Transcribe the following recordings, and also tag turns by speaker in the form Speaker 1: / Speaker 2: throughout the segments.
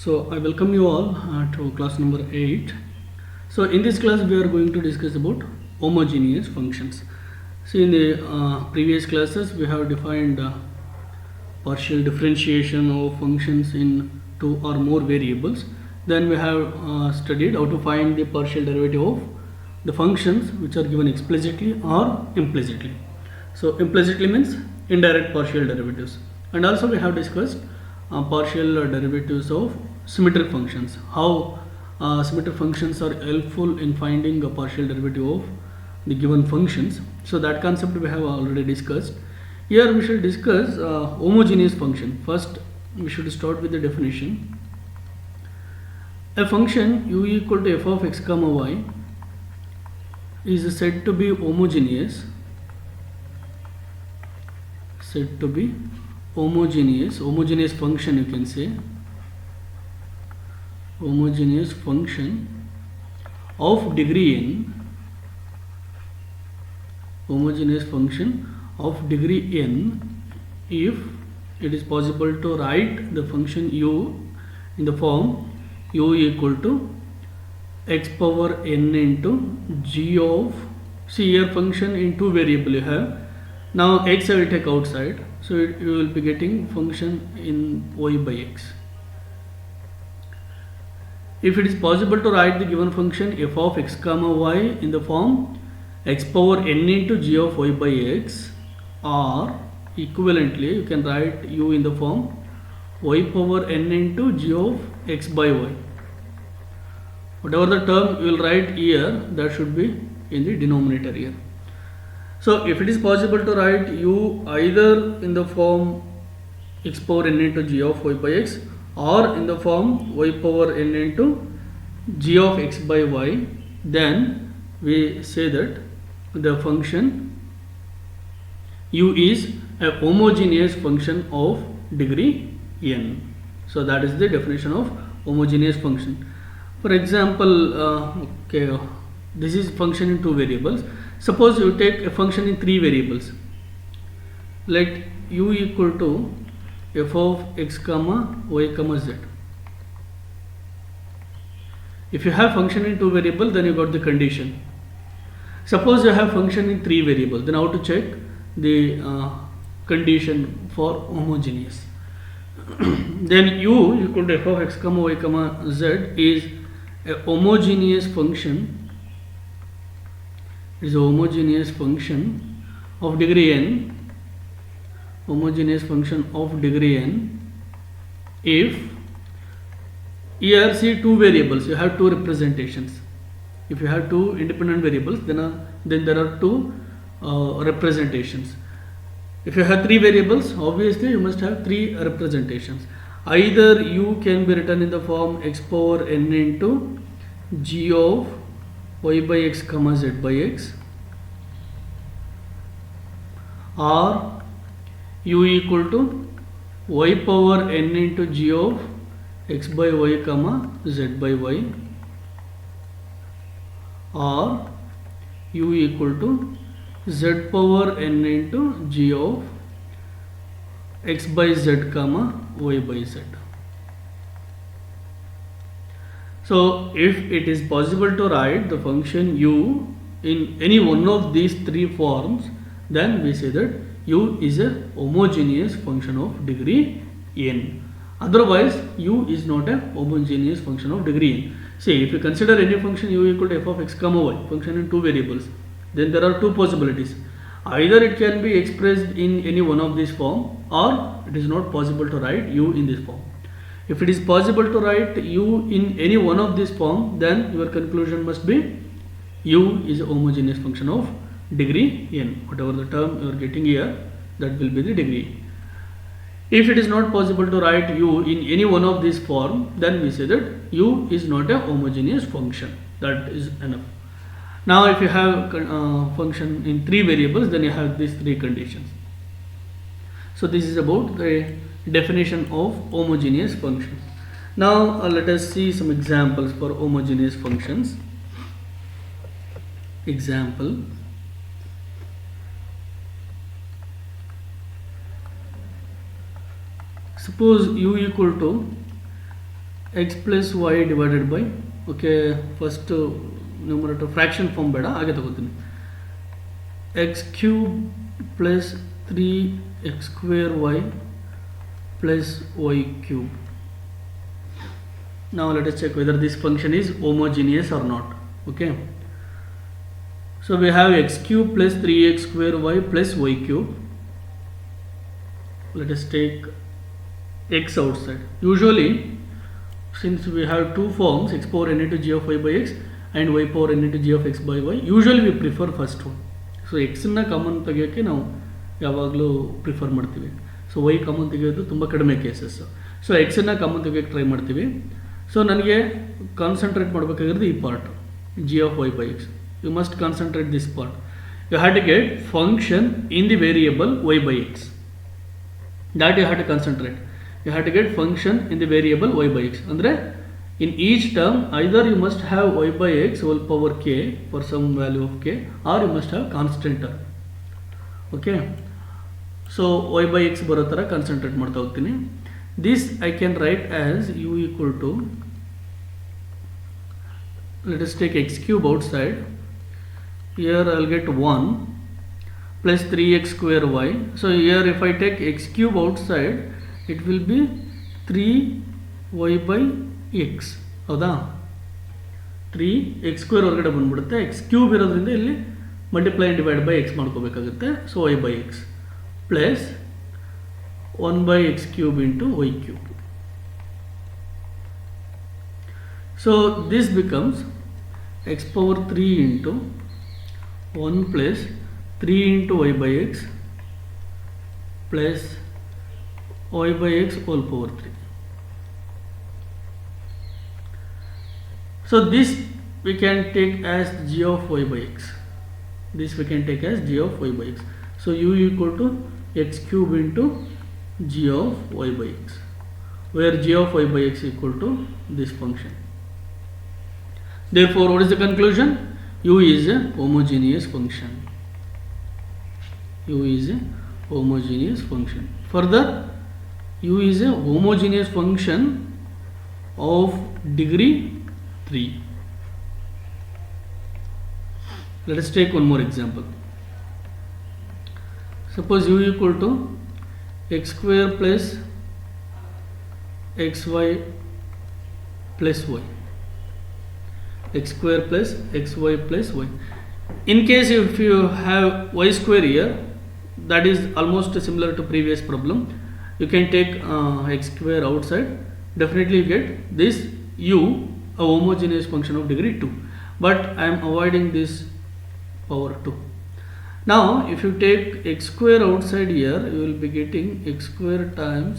Speaker 1: So I welcome you all to class number 8. So in this class we are going to discuss about homogeneous functions. So in the previous classes we have defined partial differentiation of functions in two or more variables. Then we have studied how to find the partial derivative of the functions which are given explicitly or implicitly. So implicitly means indirect partial derivatives, and also we have discussed partial derivatives of symmetric functions, how symmetric functions are helpful in finding a partial derivative of the given functions. So that concept we have already discussed. Here we should discuss homogeneous function. First we should start with the definition. A function u equal to f of x comma y is said to be homogeneous, homogeneous function, you can say homogeneous function of degree n, homogeneous function of degree n if it is possible to write the function u in the form u equal to x power n into g of, see here function in two variable you have. Now x I will take outside, so you will be getting function in y by x. If it is possible to write the given function f of x comma y in the form x power n into g of y by x, or equivalently you can write u in the form y power n into g of x by y. Whatever the term you will write here, that should be in the denominator here. So if it is possible to write u either in the form x power n into g of y by x or in the form y power n into g of x by y, then we say that the function u is a homogeneous function of degree n. So that is the definition of homogeneous function. For example, this is function in two variables. Suppose you take a function in three variables. Let u equal to f of x comma y comma z. If you have function in two variables, then you got the condition. Suppose you have function in three variables, then how to check the condition for homogeneous? Then u equal to f of x comma y comma z is a homogeneous function, of degree n, homogeneous function of degree n if here see two variables, you have two representations. If you have two independent variables, then there are two representations. If you have three variables, obviously you must have three representations. Either u can be written in the form x power n into g of y by x comma z by x, or u equal to y power n into g of x by y comma z by y, or u equal to z power n into g of x by z comma y by z. So if it is possible to write the function u in any one of these three forms, then we say that u is a homogeneous function of degree n. Otherwise u is not a homogeneous function of degree n. See, if you consider any function u equal to f of x comma y, function in two variables, then there are two possibilities. Either it can be expressed in any one of these form, or it is not possible to write u in this form. If it is possible to write u in any one of this form, then your conclusion must be u is a homogeneous function of degree n. Whatever the term you are getting here, that will be the degree. If it is not possible to write u in any one of these form, then we say that u is not a homogeneous function. That is enough. Now if you have function in three variables, then you have these three conditions. So this is about the definition of homogeneous function. Now let us see some examples for homogeneous functions. Example: suppose u equal to x plus y divided by, okay, first numerator fraction form ಬೇಡ ಹಾಗೆ ತಗೋತೀನಿ, x cube plus 3x square y plus y cube. Now let us check whether this function is homogeneous or not. Okay, so we have x cube plus 3x square y plus y cube. Let us take x outside. Usually, since we have two forms, x power n into g of y by x and y power n into g of x by y, usually we prefer first one. So x ನ common ತೆಗೆಯೋಕ್ಕೆ ನಾವು ಯಾವಾಗಲೂ prefer ಮಾಡ್ತೀವಿ. So y common ತೆಗೆಯೋದು ತುಂಬ ಕಡಿಮೆ cases. So ಎಕ್ಸನ್ನು common ತೆಗೆಯೋಕ್ಕೆ try ಮಾಡ್ತೀವಿ. So ನನಗೆ concentrate ಮಾಡಬೇಕಾಗಿರೋದು ಈ part g of y by x. You must concentrate this part. You have to get function in the variable y by x. That you have to concentrate. You have to get function in the variable y by x. Andre in each term either you must have y by x whole power k for some value of k, or you must have constant term. Okay, so y by x ಬರೋ ಥರ concentrate ಮಾಡ್ತಾ ಹೋಗ್ತೀನಿ. This I can write as u equal to, let us take x cube outside. Here I will get 1 plus 3x square y. So here if I take x cube outside, it will be 3y by x. ಹೌದಾ, 3x square ಹೊರಗಡೆ ಬಂದ್ಬಿಡುತ್ತೆ, x cube ಇರೋದ್ರಿಂದ ಇಲ್ಲಿ multiply and divide by x ಮಾಡ್ಕೋಬೇಕಾಗುತ್ತೆ. So y by x plus 1 by x cube into y cube. So this becomes x power 3 into 1 plus 3 into y by x plus y by x whole power 3. So this we can take as g of y by x. This we can take as g of y by x. So u equal to x cube into g of y by x, where g of y by x equal to this function. Therefore, what is the conclusion? U is a homogeneous function. U is a homogeneous function. Further, U is a homogeneous function of degree 3. Let us take one more example. Suppose U equal to x square plus xy plus y. X square plus xy plus y. In case if you have y square here, that is almost similar to previous problem. You can take x square outside. Definitely you get this u, a homogeneous function of degree 2. But I am avoiding this power 2. Now if you take x square outside here, you will be getting x square times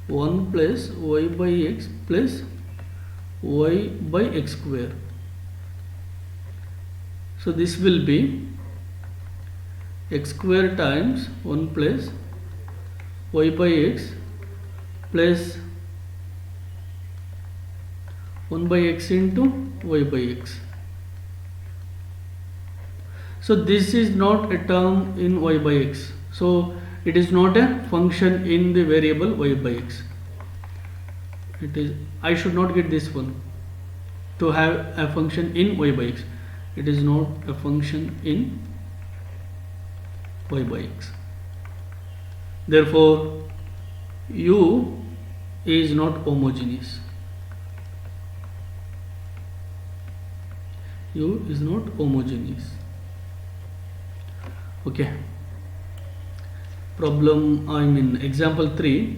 Speaker 1: 1 plus y by x plus y by x square. So this will be x square times 1 plus y by x plus 1 by x into y by x. So this is not a term in y by x. So it is not a function in the variable y by x. It is, I should not get this one to have a function in y by x. It is not a function in y by x. Therefore, u is not homogeneous. U is not homogeneous. Okay. Problem, I mean example 3,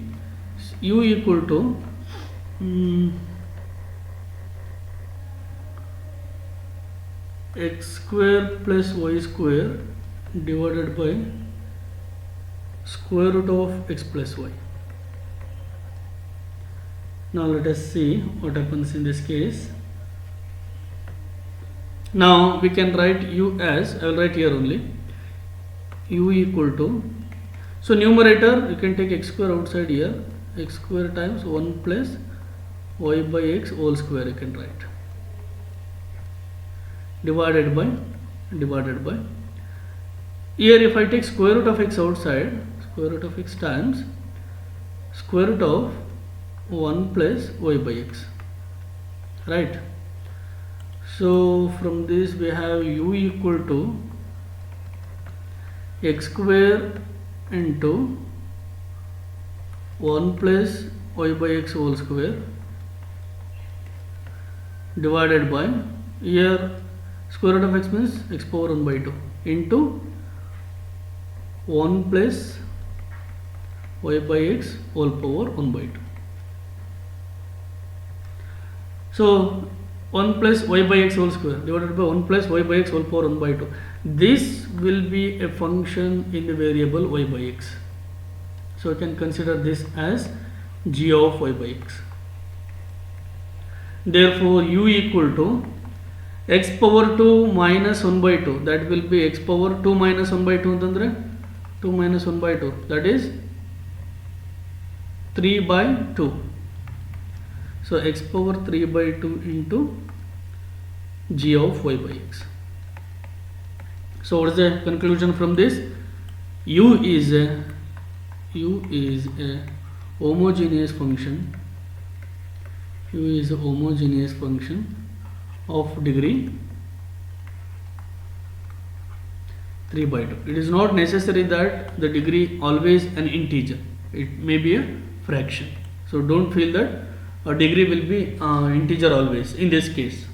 Speaker 1: u equal to x square plus y square divided by square root of x plus y. Now let us see what happens in this case. Now we can write u as, I will write here only, u equal to, so numerator you can take x square outside here, x square times 1 plus y by x whole square you can write, divided by here if I take square root of x outside, square root of x times square root of 1 plus y by x. right? So from this we have u equal to x square into 1 plus y by x whole square divided by, here square root of x means x power 1 by 2 into 1 plus y by x whole power 1 by 2. So 1 plus y by x whole square divided by 1 plus y by x whole power 1 by 2. This will be a function in the variable y by x. So you can consider this as g of y by x. Therefore u equal to x power 2 minus 1 by 2, that will be x power 2 minus 1 by 2 ಅಂತಂದ್ರೆ 2 minus 1 by 2, that is 3 by 2. So x power 3 by 2 into g of y by x. So what is the conclusion from this? U is a homogeneous function. U is a homogeneous function of degree 3 by 2. It is not necessary that the degree always an integer. It may be a fraction. So don't feel that a degree will be integer always in this case.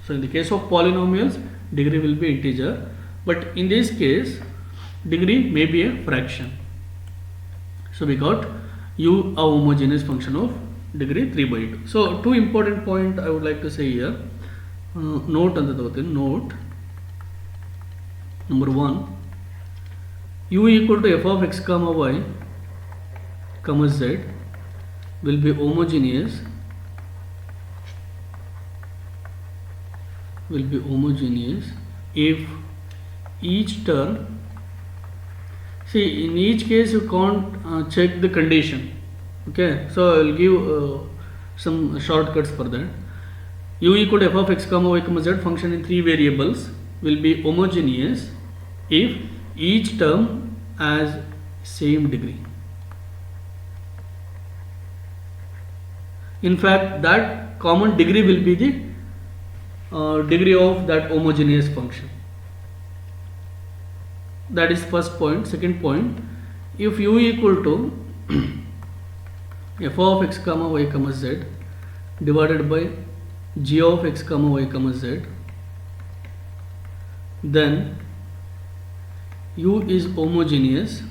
Speaker 1: So in the case of polynomials, degree will be integer, but in this case degree may be a fraction. So we got u a homogeneous function of degree 3 by 2. So two important point I would like to say here. Note number 1, u equal to f of x comma y comma z will be homogeneous if each term, see in each case you can't check the condition, okay, so I will give some shortcuts for that. U equal to f of x comma y comma z function in 3 variables will be homogeneous if each term has same degree. In fact, that common degree will be the degree of that homogeneous function. That is first point. Second point, if u equal to f of x comma y comma z divided by g of x comma y comma z, then u is homogeneous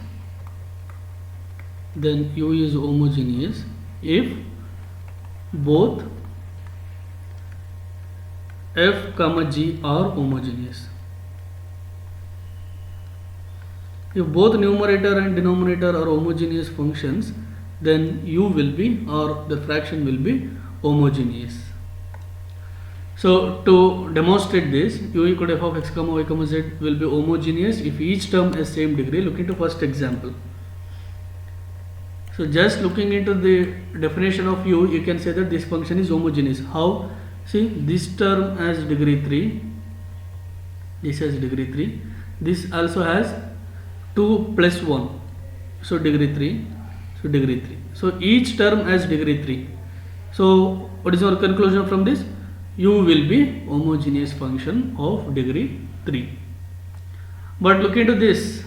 Speaker 1: if both f comma g are homogeneous. If both numerator and denominator are homogeneous functions, then u will be, or the fraction will be, homogeneous. So to demonstrate this, u equal to f of x comma y comma z will be homogeneous if each term has same degree. Look into first example. So just looking into the definition of u, you can say that this function is homogeneous. How? See, this term has degree 3, this has degree 3, this also has 2 plus 1, so degree 3, so degree 3. So each term has degree 3. So what is our conclusion from this? U will be homogeneous function of degree 3. But look into this.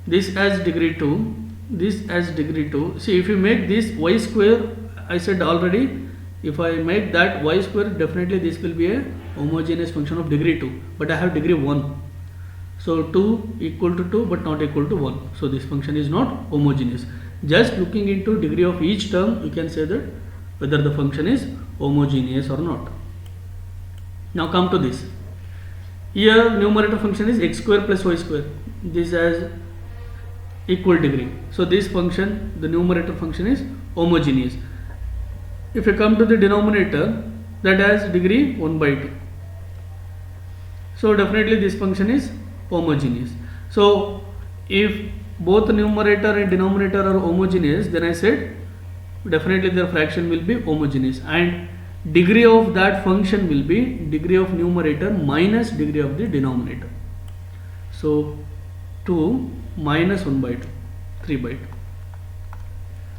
Speaker 1: This has degree 2, this has degree 2. See, if you make this y square, I said already, if I make that y square, definitely this will be a homogeneous function of degree 2. But I have degree 1. So 2 equal to 2 but not equal to 1. So this function is not homogeneous. Just looking into degree of each term, you can say that whether the function is homogeneous or not. Now come to this. Here numerator function is x square plus y square. This has equal degree. So this function, the numerator function, is homogeneous. If you come to the denominator, that has degree 1 by 2. So definitely this function is homogeneous. So if both numerator and denominator are homogeneous, then I said definitely their fraction will be homogeneous, and degree of that function will be degree of numerator minus degree of the denominator. So 2 minus 1 by 2, 3 by 2.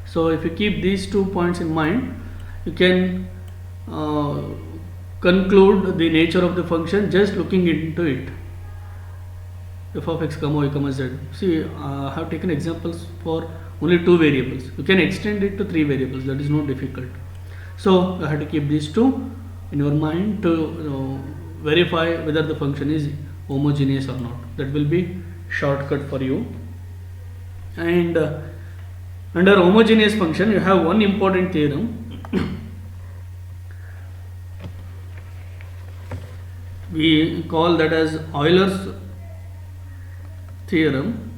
Speaker 1: So if you keep these 2 points in mind, you can uh, conclude the nature of the function just looking into it. F of x comma y comma z. See, I have taken examples for only two variables. You can extend it to three variables. That is not difficult. So you have to keep these two in your mind to verify whether the function is homogeneous or not. That will be shortcut for you. And under homogeneous function, you have one important theorem. We call that as Euler's theorem.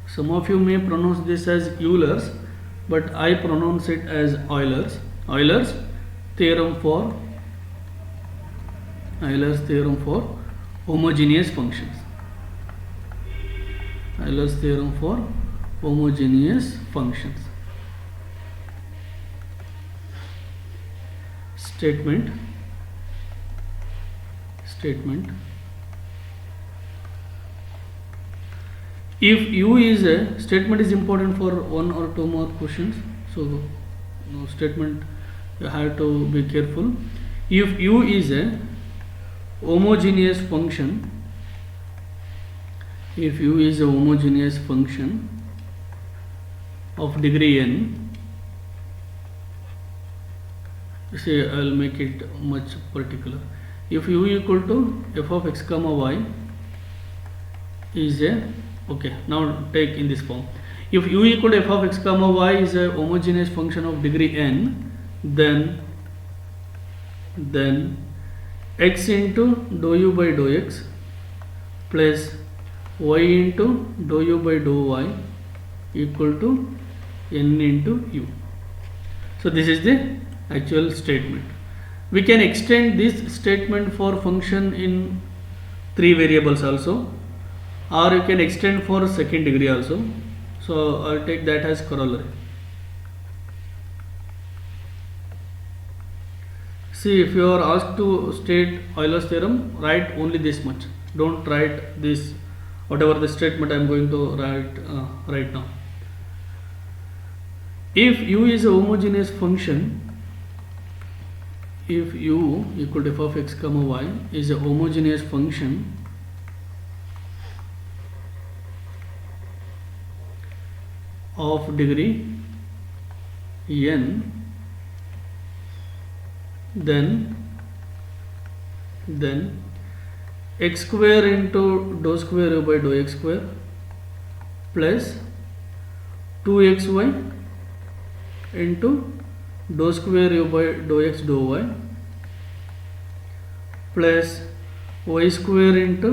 Speaker 1: Some of you may pronounce this as Euler's, but I pronounce it as Euler's. Euler's theorem for homogeneous functions. Euler's theorem for homogeneous functions. Statement. If U is a statement is important for one or two more questions. So statement you have to be careful. If U is a homogeneous function, of degree n, say I will make it much particular. If U equal to f of x comma y is a, okay, now take in this form. If U equal to f of x comma y is a homogeneous function of degree n, then x into dou u by dou x plus y into dou u by dou y equal to n into u. So this is the actual statement. We can extend this statement for function in three variables also, or you can extend for second degree also. So I'll take that as corollary. See, if you are asked to state Euler's theorem, write only this much. Don't write this, whatever the statement I am going to write right now. If U is a homogeneous function, if U equal to f of x comma y is a homogeneous function of degree n, then x square into dou square u by dou x square plus 2xy into dou square u by dou x dou y plus y square into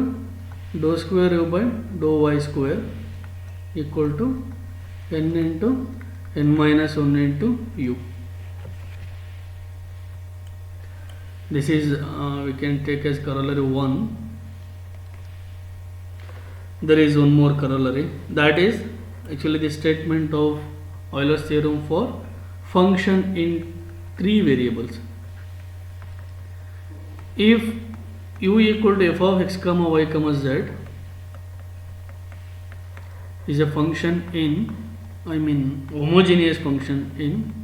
Speaker 1: dou square u by dou y square equal to n into n minus 1 into u. This is we can take as corollary 1. There is one more corollary, that is actually the statement of Euler's theorem for function in three variables. If U equal to f of x comma y comma z is a function in, homogeneous function in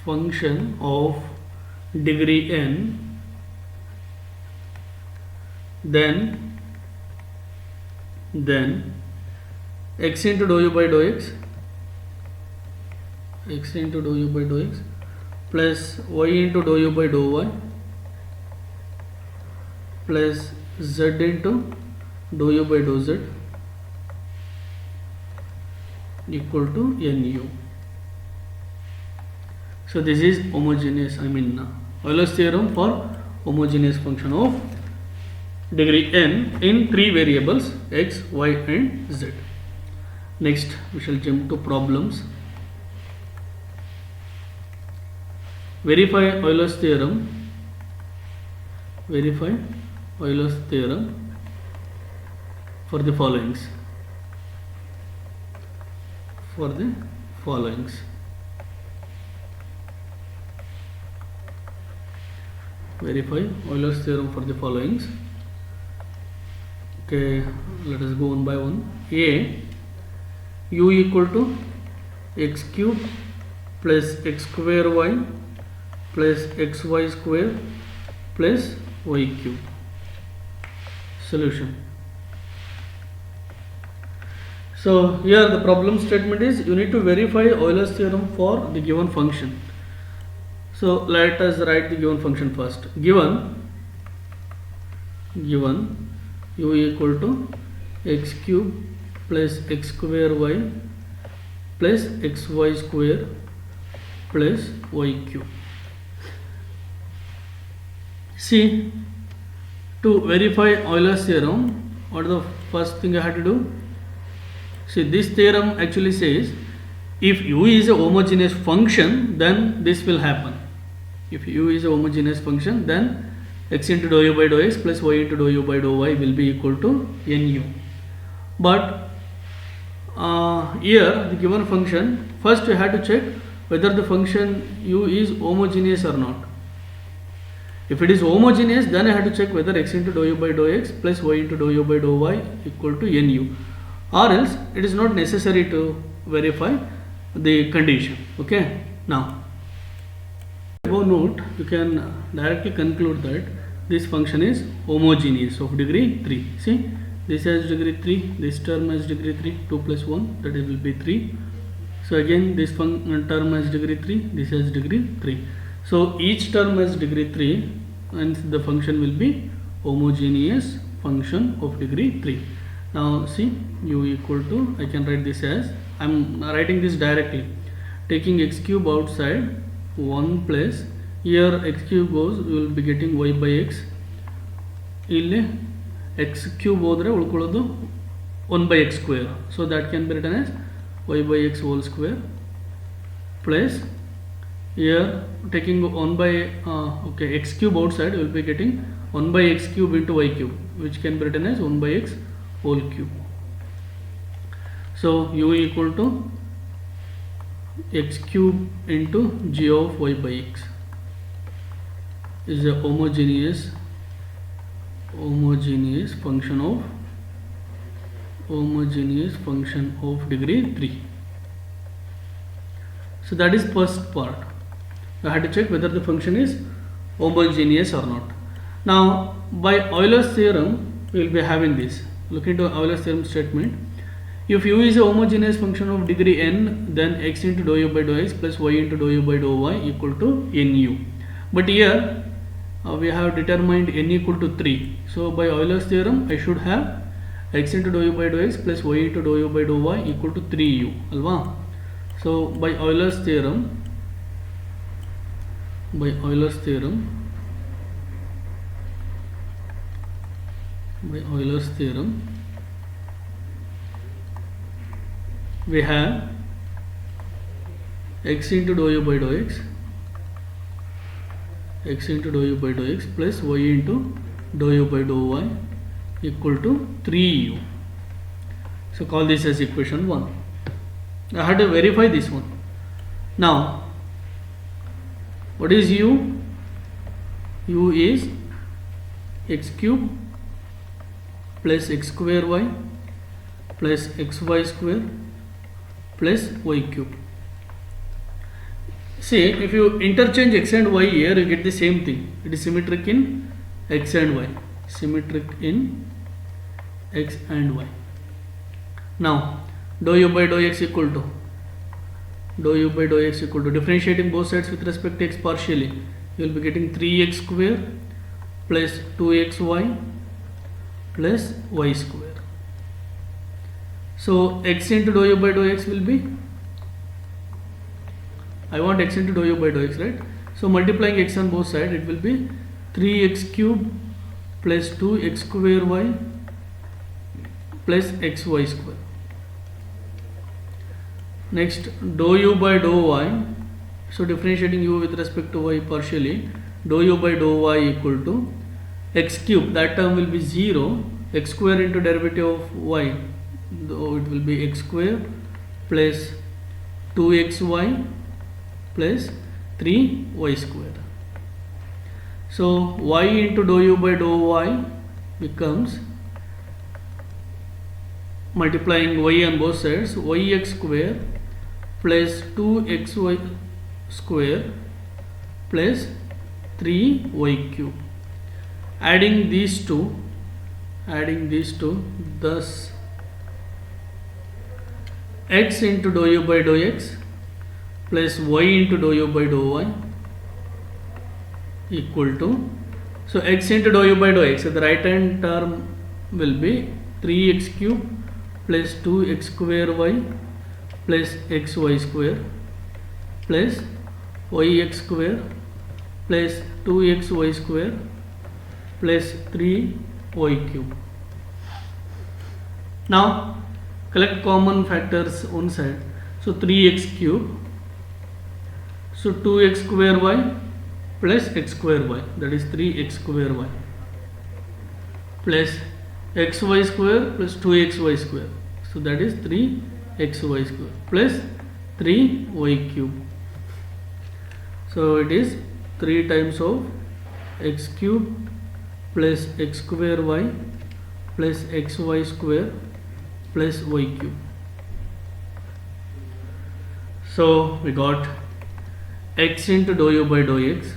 Speaker 1: function of degree n, then x into dou u by dou x plus y into dou u by dou y plus z into dou u by dou z equal to nu. So this is homogeneous, Euler's theorem for homogeneous function of degree n in three variables x, y and z. Next we shall jump to problems. Verify Euler's theorem for the followings. Verify Euler's theorem for the followings. Okay, let us go one by one. A, u equal to x cube plus x square y plus xy square plus y cube. Solution. So here the problem statement is you need to verify Euler's theorem for the given function. So let us write the given function first. Given u equal to x cube plus x square y plus xy square plus y cube. See, to verify Euler's theorem, what is the first thing I had to do? See, this theorem actually says if u is a homogeneous function, then this will happen. If u is a homogeneous function, then x into dou u by dou x plus y into dou u by dou y will be equal to nu. But here the given function, first we had to check whether the function u is homogeneous or not. If it is homogeneous, then I have to check whether x into dou u by dou x plus y into dou u by dou y equal to nu, or else it is not necessary to verify the condition. Okay, now above note you can directly conclude that this function is homogeneous of degree 3. See, this has degree 3, this term has degree 3, 2 plus 1, that will be 3. So again this term has degree 3, this has degree 3. So each term has degree 3 and the function will be homogeneous function of degree 3. Now see, u equal to, I can write this as, I am writing this directly, taking x cube outside 1 plus, here x cube goes, we will be getting y by x, ಇಲ್ಲಿ x cube ಹೋದರೆ ಉಳ್ಕೊಳ್ಳೋದು 1 by x square, so that can be written as y by x whole square plus, here taking 1 by okay, x cube outside, we will be getting 1 by x cube into y cube, which can be written as 1 by x whole cube. So u equal to x cube into g of y by x is a homogeneous function of degree 3. So that is first part. I had to check whether the function is homogeneous or not. Now by Euler's theorem we will be having this. Look into Euler's theorem statement. If u is a homogeneous function of degree n, then x into dou u by dou x plus y into dou u by dou y equal to nu. But here we have determined n equal to 3. So by Euler's theorem I should have x into dou u by dou x plus y into dou u by dou y equal to 3u. Alva? So by Euler's theorem we have x into dou u by dou x plus y into dou u by dou y equal to 3u. So call this as equation 1. I had to verify this one. Now what is u? U is x cube plus x square y plus xy square plus y cube. See, if you interchange x and y here, you get the same thing. It is symmetric in x and y. Now dou u by dou x equal to differentiating both sides with respect to x partially, you will be getting 3x square plus 2xy plus y square. So x into dou u by dou x will be, I want x into dou u by dou x, right? So multiplying x on both sides, it will be 3x cube plus 2x square y plus xy square. Next dou u by dou y, so differentiating u with respect to y partially, dou u by dou y equal to x cube, that term will be 0, x square into derivative of y, though it will be x square plus 2xy plus 3y square. So y into dou u by dou y becomes, multiplying y on both sides, yx square plus 2xy square plus 3y cube. Adding these two, thus x into dou u by dou x plus y into dou u by dou y equal to, so x into dou u by dou x, so the right hand term will be 3x cube plus 2x square y plus xy square plus yx square plus 2xy square plus 3y cube. Now collect common factors one side. So 3x cube, so 2x square y plus x square y, that is 3x square y plus xy square plus 2xy square, so that is 3xy square plus 3y cube. So it is 3 times of x cube plus x square y plus xy square plus y cube. So we got x into dou u by dou x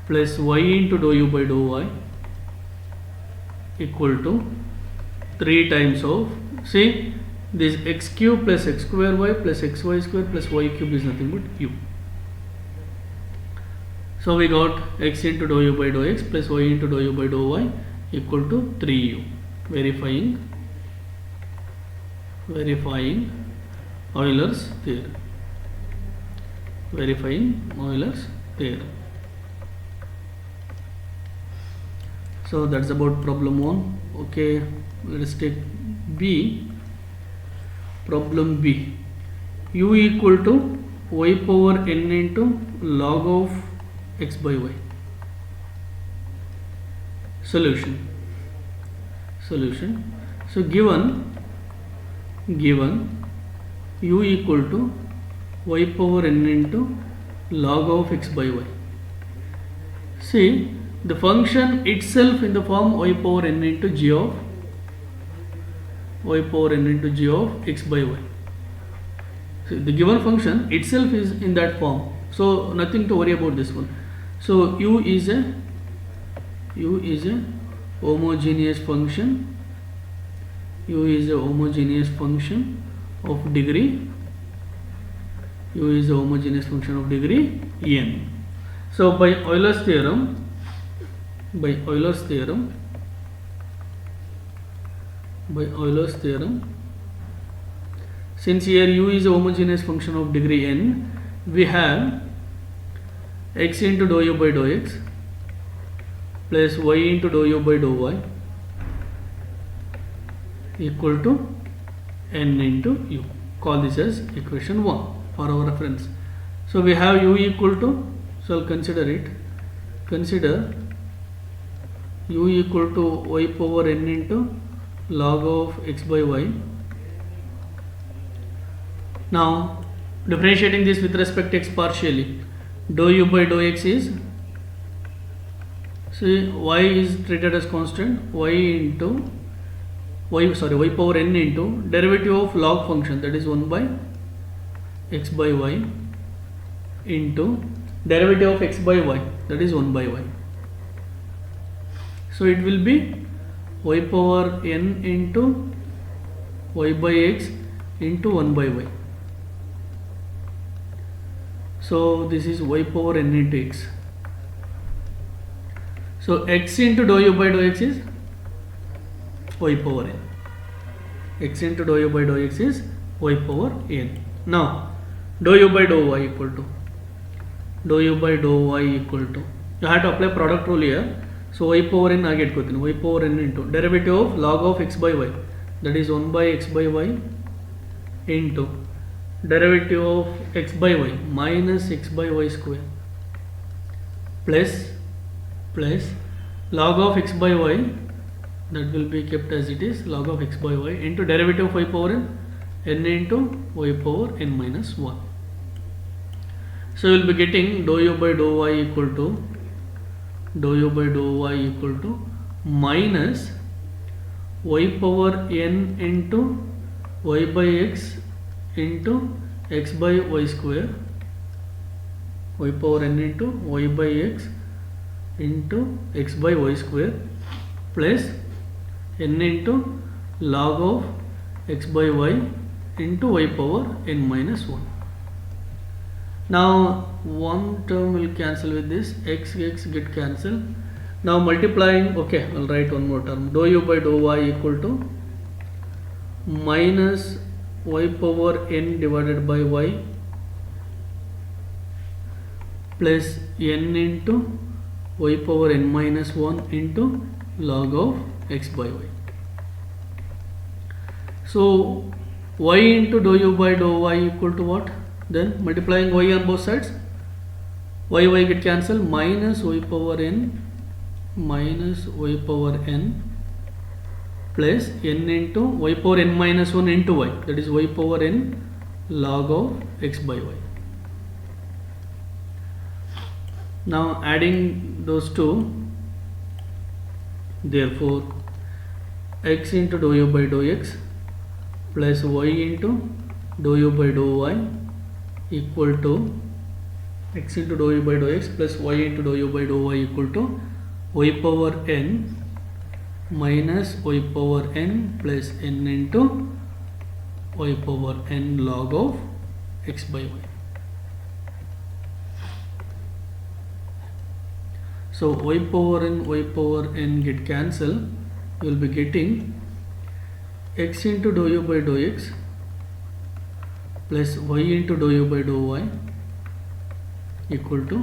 Speaker 1: plus y into dou u by dou y equal to 3 times of, see, this x cube plus x square y plus xy square plus y cube is nothing but u. So we got x into dou u by dou x plus y into dou u by dou y equal to 3u. Verifying Euler's theorem. So that's about problem 1. Okay, let us take B. Problem B. U equal to y power n into log of x by y. Solution. So given u equal to y power n into log of x by y. See, the function itself in the form y power n into g of x by y. So the given function itself is in that form, so nothing to worry about this one. So u is a homogeneous function. Of degree. U is a homogeneous function of degree n. So by Euler's theorem, since here u is a homogeneous function of degree n, we have x into dou u by dou x plus y into dou u by dou y equal to n into u. Call this as equation 1 for our reference. So we have u equal to, so I'll consider u equal to y power n into log of x by y. Now differentiating this with respect to x partially, dou u by dou x is, see, y is treated as constant, y power n into derivative of log function, that is 1 by x by y into derivative of x by y, that is 1 by y. So it will be y power n into y by x into 1 by y. So this is y power n into x. So x into dou u by dou x is y power n. X into dou u by dou x is y power n. Now dou u by dou y equal to, you have to apply product rule here. So y power n आगे इट्कोತೀನಿ, y power n into derivative of log of x by y, that is 1 by x by y into derivative of x by y minus x by y square plus log of x by y, that will be kept as it is, log of x by y into derivative of y power n into y power n minus 1. So you will be getting dou u by dou y equal to minus y power n into y by x into x by y square y power n into y by x into x by y square plus n into log of x by y into y power n minus 1. Now one term will cancel with this, x get cancelled. Now multiplying, okay, I'll write one more term, dou u by dou y equal to minus y power n divided by y plus n into y power n minus 1 into log of x by y. So y into dou u by dou y equal to what? Then multiplying y on both sides, y get cancelled, minus y power n minus y power n plus n into y power n minus 1 into y, that is y power n log of x by y. Now adding those two, therefore x into dou u by dou x plus y into dou u by dou y equal to x into dou u by dou x plus y into dou u by dou y equal to y power n minus y power n plus n into y power n log of x by y. So y power n get cancelled. You will be getting x into dou u by dou x plus y into dou u by dou y equal to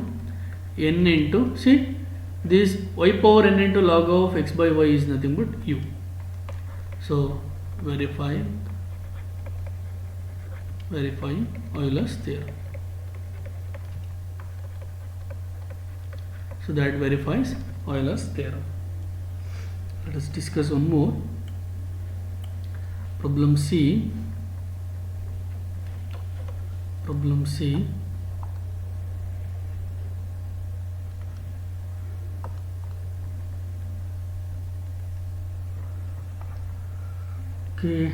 Speaker 1: n into, see, this y power n into log of x by y is nothing but u. So verify Euler's theorem. So that verifies Euler's theorem. Let us discuss one more. Problem C. Okay,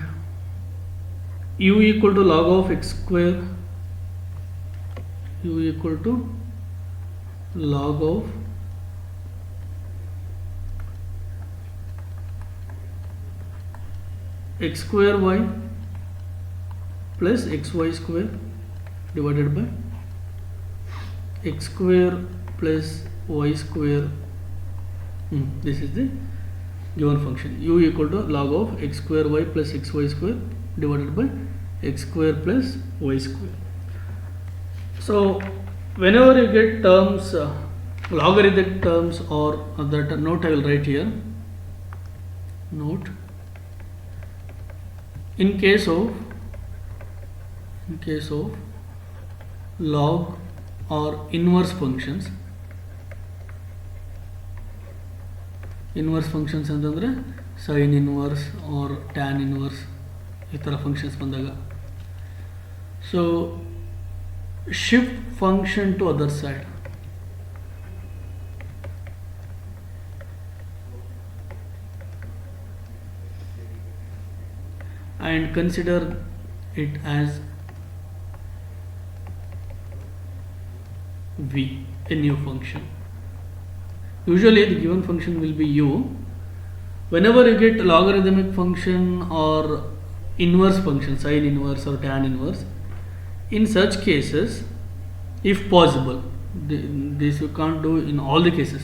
Speaker 1: u equal to log of x square, u equal to log of x square y plus xy square divided by x square plus y square. This is the given function, u equal to log of x square y plus xy square divided by x square plus y square. So whenever you get terms, logarithmic terms, or that note I will write here, note, in case of log or inverse functions ಅಂತಂದ್ರೆ sin inverse or tan inverse ಈ ಥರ functions ಬಂದಾಗ, so shift function to other side. And consider it as v, a new function. Usually the given function will be u. Whenever you get logarithmic function or inverse function, sin inverse or tan inverse, in such cases, if possible, this you can't do in all the cases.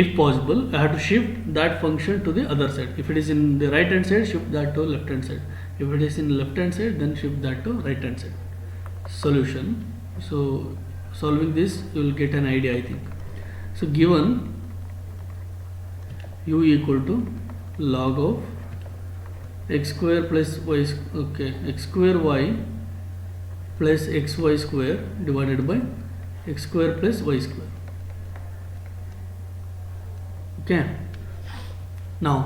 Speaker 1: If possible, I have to shift that function to the other side. If it is in the right hand side, shift that to left hand side. If it is in left hand side, then shift that to right hand side. Solution. So solving this, you will get an idea, I think. So given u equal to log of x square plus y, okay, x square y plus xy square divided by x square plus y square. Okay, now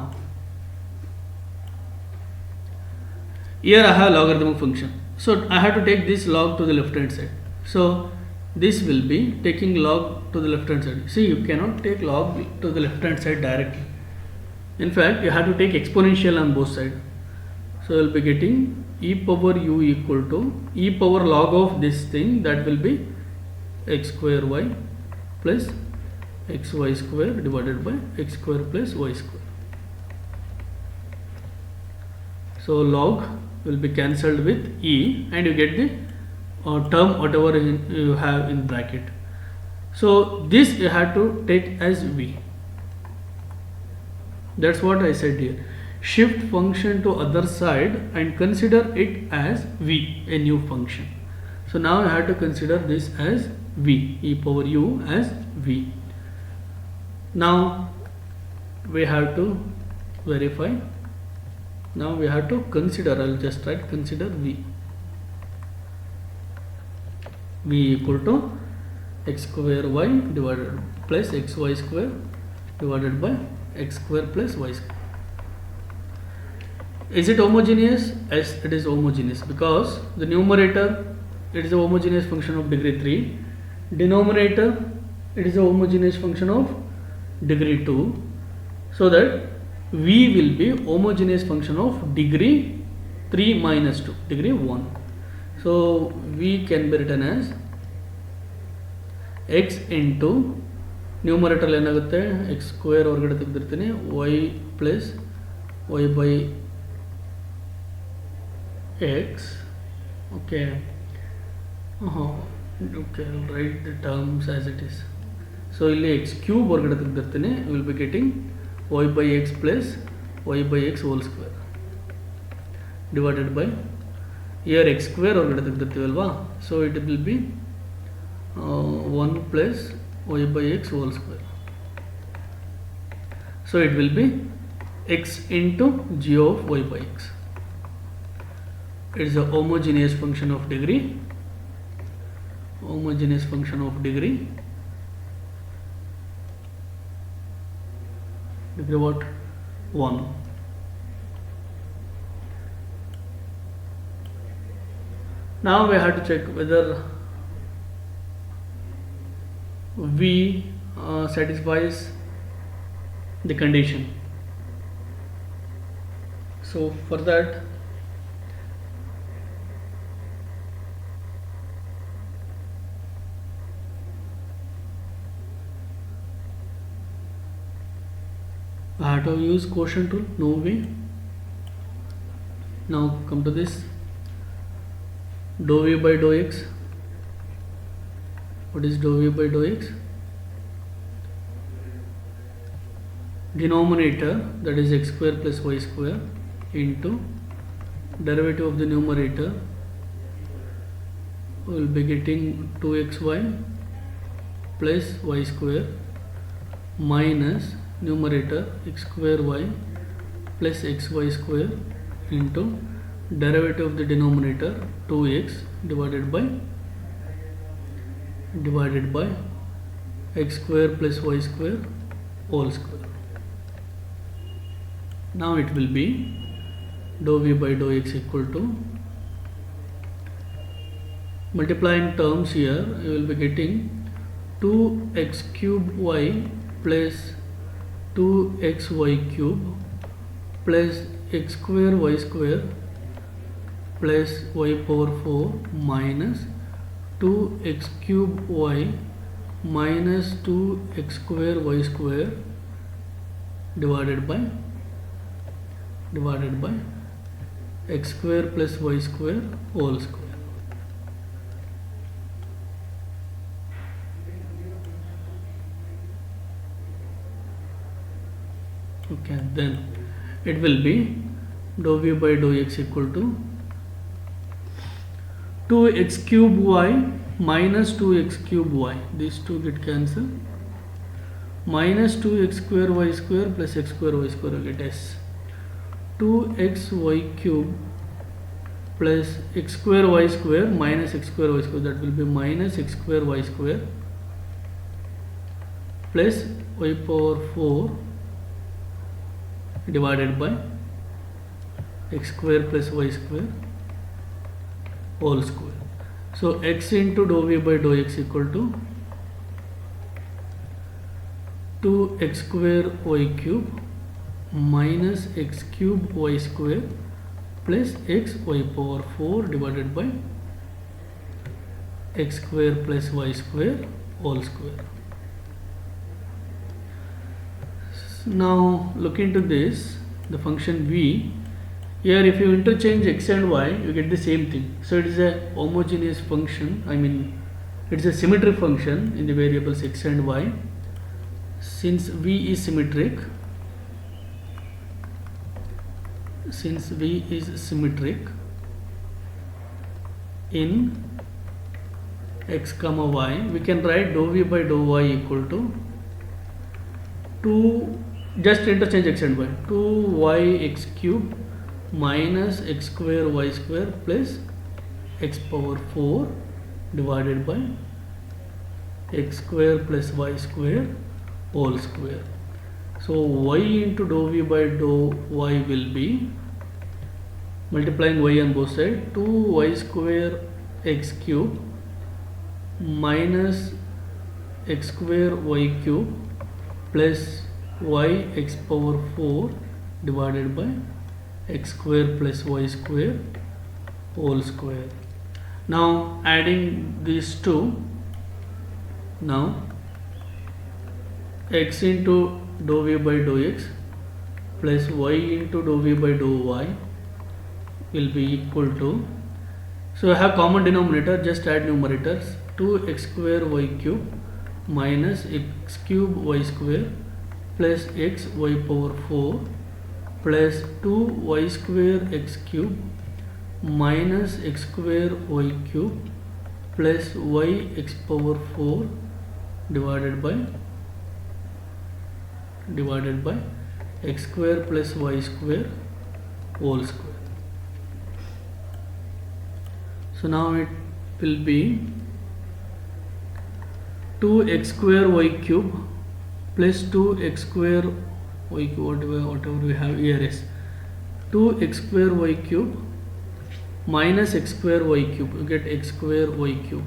Speaker 1: here I have logarithmic function, so I have to take this log to the left hand side. So this will be taking log to the left hand side. See, you cannot take log to the left hand side directly. In fact, you have to take exponential on both sides. So you will be getting e power u equal to e power log of this thing, that will be x square y plus xy square divided by x square plus y square. So log will be cancelled with e and you get the term whatever you have in bracket. So this you have to take as v. That's what I said here. Shift function to other side and consider it as v, a new function. So now I have to consider this as v, e power u as v. Now we have to verify. Now we have to consider, I will just write consider v. V equal to x square y divided plus xy square divided by x square plus y square. Is it homogeneous? Yes, it is homogeneous because the numerator, it is a homogeneous function of degree 3. Denominator, it is a homogeneous function of degree 2. So that v will be homogeneous function of degree 3 minus 2, degree 1. So v can be written as x into numerator ಏನಾಗುತ್ತೆ x square ಹೊರಗಡೆ ತೆಗೆದಿರ್ತೀನಿ y plus y by x. Okay okay write the terms as it is. So ಇಲ್ಲಿ x cube ಹೊರಗಡೆ ತೆಗೆದಿರ್ತೀನಿ, will be getting y by x plus y by x whole square divided by here x square ಹೊರಗಡೆ ತೆಗೆದಿರ್ತೀವಲ್ವಾ, so it will be 1 plus y by x whole square. So it will be x into g of y by x. It is a homogeneous function of degree. Homogeneous function of degree. Degree what? 1. Now we have to check whether v satisfies the condition. So for that I have to use quotient rule. No way. Now come to this dou v by dou x. What is dou v by dou x? Denominator, that is x square plus y square, into derivative of the numerator, we will be getting 2xy plus y square minus numerator x square y plus xy square into derivative of the denominator 2x divided by x square plus y square whole square. Now it will be dou v by dou x equal to, multiplying terms here, you will be getting 2x cube y plus 2xy cube plus x square y square plus y power 4 minus 2x cube y minus 2x square y square divided by x square plus y square whole square. Okay, then it will be dou v by dou x equal to 2x cube y minus 2x cube y, these two get cancelled, minus 2x square y square plus x square y square will get s. 2xy cube plus x square y square minus x square y square, that will be minus x square y square plus y power 4 divided by x square plus y square whole square. So x into dou v by dou x equal to 2x square y cube minus x cube y square plus x y power 4 divided by x square plus y square whole square. Now look into this, the function v. Here if you interchange x and y, you get the same thing. So it is a homogeneous function, I mean it is a symmetric function in the variables x and y. Since v is symmetric, in x comma y, we can write dou v by dou y equal to 2, just interchange x and y, 2yx cube minus x square y square plus x power 4 divided by x square plus y square whole square. So y into dou v by dou y will be, multiplying y on both sides, 2y square x cube minus x square y cube plus y x power 4 divided by x square plus y square whole square. Now adding these two, now x into dou v by dou x plus y into dou v by dou y will be equal to, so I have common denominator, just add numerators, 2x square y cube minus x cube y square plus x y power 4 plus 2y square x cube minus x square y cube plus y x power 4 divided by x square plus y square whole square. So now it will be 2x square y cube plus 2x square y cube, whatever we have here is 2x square y cube minus x square y cube, you get x square y cube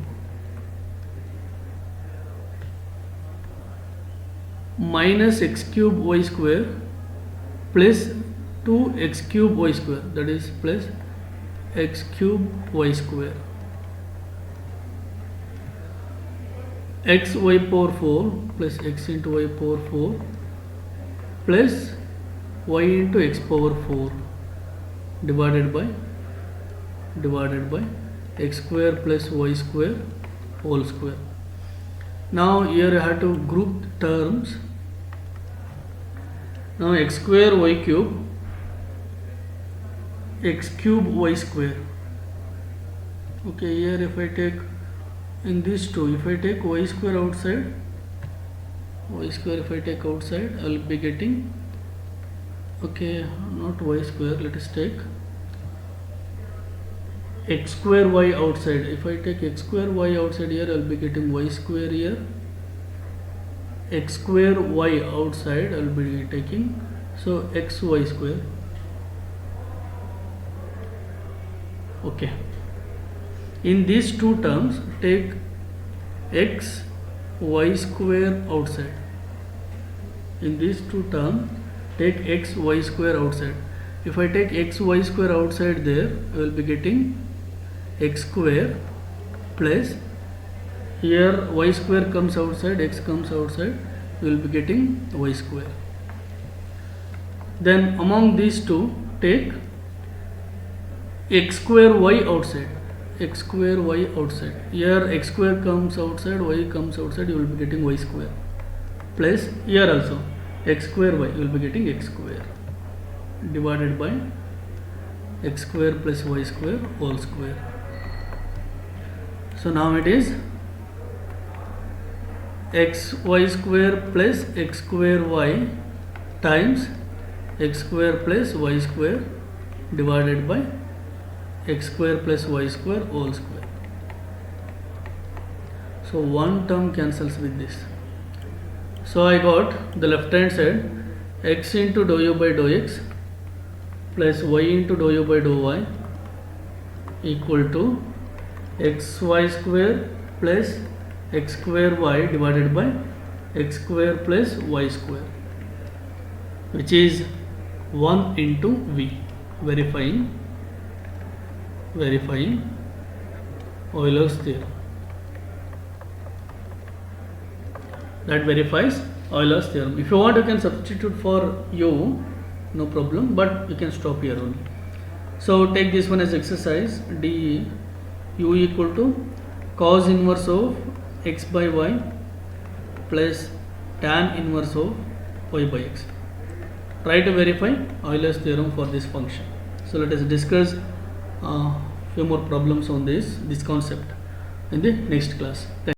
Speaker 1: minus x cube y square plus 2x cube y square, that is plus x cube y square, x y power 4 plus x into y power 4 plus y into x power 4 divided by x square plus y square whole square. Now here I have to group terms. Now x square y cube, x cube y square. Okay, here if I take in these two, if I take y square outside, if I take outside, I will be getting, okay, not y square, let us take x square y outside. If I take x square y outside here, I will be getting y square here, x square y outside I will be taking, so x y square. Okay, in these two terms take x y square outside. In these two terms take x y square outside. If I take x y square outside there, I will be getting x square plus, here y square comes outside, x comes outside, we will be getting y square. Then among these two take x square y outside, x square y outside, here x square comes outside, y comes outside, you will be getting y square plus here also x square y, you will be getting x square divided by x square plus y square whole square. So now it is x y square plus x square y times x square plus y square divided by x square plus y square whole square. So one term cancels with this. So I got the left hand side x into dou u by dou x plus y into dou u by dou y equal to xy square plus x square y divided by x square plus y square, which is 1 into v. Verifying Euler's theorem. That verifies Euler's theorem. If you want, you can substitute for u, no problem, but you can stop here only. So take this one as exercise. D u equal to cos inverse of x by y plus tan inverse of y by x. Try to verify Euler's theorem for this function. So let us discuss few more problems on this concept in the next class. Thank you.